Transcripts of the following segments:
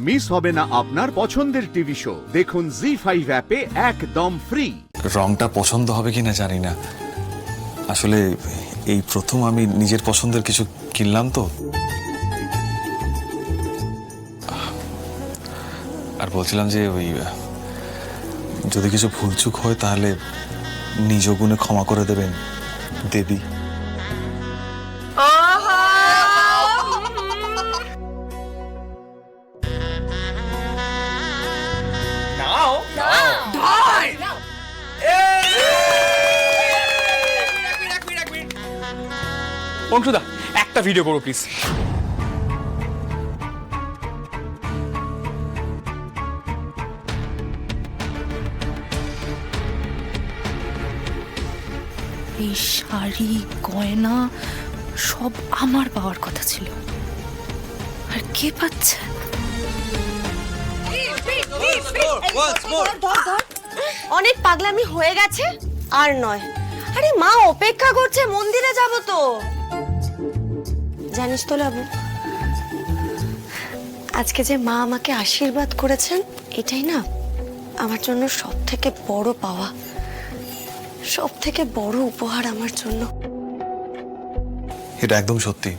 Miss হবে না আপনার পছন্দের টিভি শো। দেখুন জি5 অ্যাপে একদম ফ্রি। রংটা পছন্দ হবে কিনা জানি না, আসলে এই প্রথম আমি নিজের পছন্দের কিছু কিনলাম তো। আর বলছিলাম যে ওই যদি কিছু ভুলচুক হয় তাহলে নিজ গুণে ক্ষমা করে দেবেন দেবী। অংশুদা একটা ভিডিও করো প্লিজ। এই শাড়ি গয়না সব আমার পাওয়ার কথা ছিল, আর কে পাচ্ছে? অনেক পাগলামি হয়ে গেছে, আর নয়। আরে মা অপেক্ষা করছে, মন্দিরে যাব তো। জানিস তো লাবু, আজকে যে মা আমাকে আশীর্বাদ করেছেন, এটাই না আমার জন্য সব থেকে বড় পাওয়া, সব থেকে বড় উপহার আমার জন্য। এটা একদম সত্যি,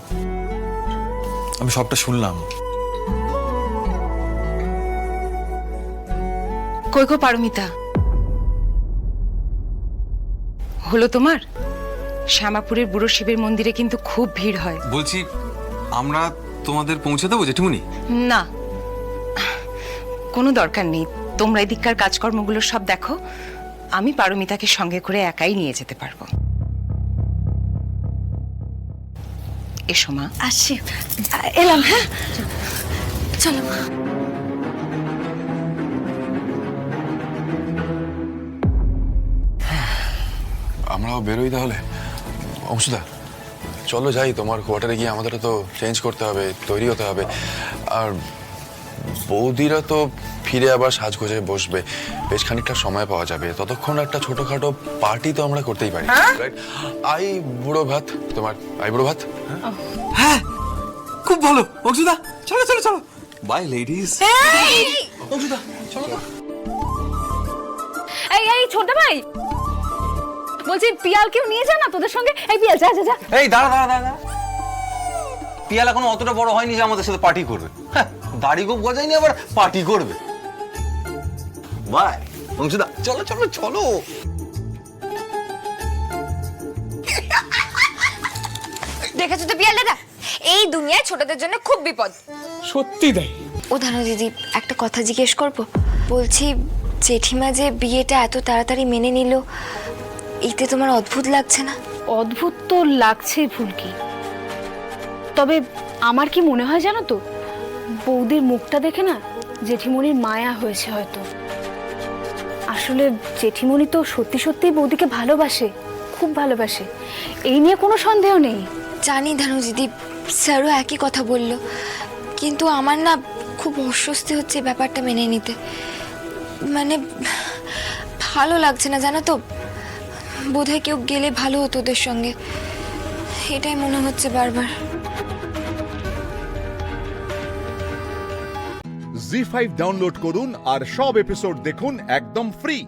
আমি সবটা শুনলাম। কই গো পারমিতা, হলো তোমার? শ্যামাপুরের বুড়ো শিবের মন্দিরে কিন্তু খুব ভিড় হয়। বলছি আমরা তোমাদের পৌঁছে দেবো জেঠিমুনি? না, কোনো দরকার নেই। তোমরা এদিককার কাজকর্মগুলো সব দেখো, আমি পারমিতাকে সঙ্গে করে একাই নিয়ে যেতে পারবো। এসো মা। আসি, এলাম। হ্যাঁ চলো মা। আমরাও বেরোই তাহলে। অংশুদা চলো যাই, তোমার কোয়ার্টারে গিয়ে আমাদেরও তো চেঞ্জ করতে হবে, তৈরি হতে হবে। আর বৌদিরা তো ফিরে আবার সাজগোজে বসবে, বেশ খানিকটা সময় পাওয়া যাবে। ততক্ষণ একটা ছোটখাটো পার্টি তো আমরা করতেই পারি, রাইট? আই বুড়ো ভাত, তোমার আই বুড়ো ভাত। হ্যাঁ খুব ভালো অংশুদা, চলো চলো চলো। By ladies. অংশুদা চলো। এই এই ছোট ভাই, বলছি পিয়ালকেও নিয়ে যা না তোদের সঙ্গে। এই পিয়াল যা যা যা। এই দাঁড়া দাঁড়া দাঁড়া, পিয়াল এখনো অতটা বড় হয়নি যে আমাদের সাথে পার্টি করবে। হ্যাঁ, দাড়ি খুব গজায়নি আবার পার্টি করবে। বাই অংশুদা, চলো চলো চলো। দেখেছো তো পিয়াল দাদা, এই দুনিয়ায় ছোটদের জন্য খুব বিপদ। সত্যি তাই। ও ধানু দিদি, একটা কথা জিজ্ঞেস করবো? বলছি জেঠিমা যে বিয়েটা এত তাড়াতাড়ি মেনে নিল, এতে তোমার অদ্ভুত লাগছে না? অদ্ভুত তো লাগছেই ফুলকি, তবে আমার কি মনে হয় জানো তো, বৌদির মুখটা দেখে না জেঠিমণির মায়া হয়েছে হয়তো। আসলে জেঠিমণি তো সত্যি সত্যিই বৌদিকে ভালোবাসে, খুব ভালোবাসে, এই নিয়ে কোনো সন্দেহ নেই। জানি ধানু দিদি, স্যারও একই কথা বলল, কিন্তু আমার না খুব অস্বস্তি হচ্ছে ব্যাপারটা মেনে নিতে। মানে ভালো লাগছে না জানো তো, বোধহয় কেউ গেলে ভালো হতো ওদের সঙ্গে, এটাই মনে হচ্ছে বারবার। জি5 ডাউনলোড করুন আর সব এপিসোড দেখুন একদম ফ্রি।